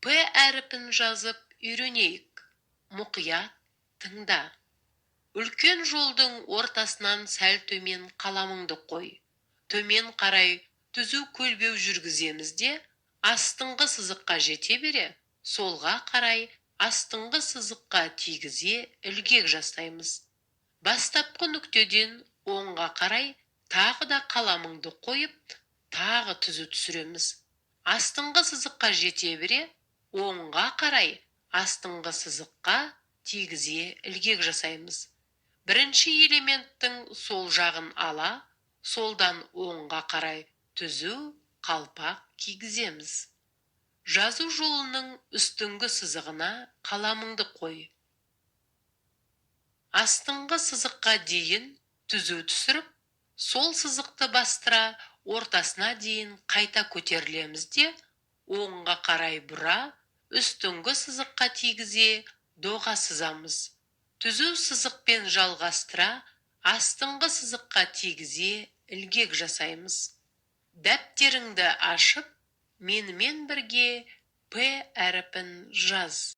П әріпін жазып үйренейік. Мұқият тыңда. Үлкен жолдың ортасынан сәл төмен қаламыңды қой. Төмен қарай түзу көлбеу жүргіземіз де, астыңғы сызыққа жете бере, солға қарай астыңғы сызыққа тигізе ілгек жасаймыз. Бастапқы нүктеден оңға қарай тағы да қаламыңды қойып, тағы түзу түсіреміз. Астыңғы сызыққа жете бере, оңға қарай астыңғы сызыққа тигізе ілгек жасаймыз. Бірінші элементтің сол жағын ала, солдан оңға қарай түзу қалпақ кигіземіз. Жазу жолының үстіңгі сызығына қаламыңды қой. Астыңғы сызыққа дейін түзу түсіріп, сол сызықты бастыра ортасына дейін қайта көтерілеміз де, оңға қарай бұра, үстіңгі сызыққа тигізе доға сызамыз. Түзу сызықпен жалғастыра, астыңғы сызыққа тигізе ілгек жасаймыз. Дәптеріңді ашып, менімен бірге П әріпін жаз.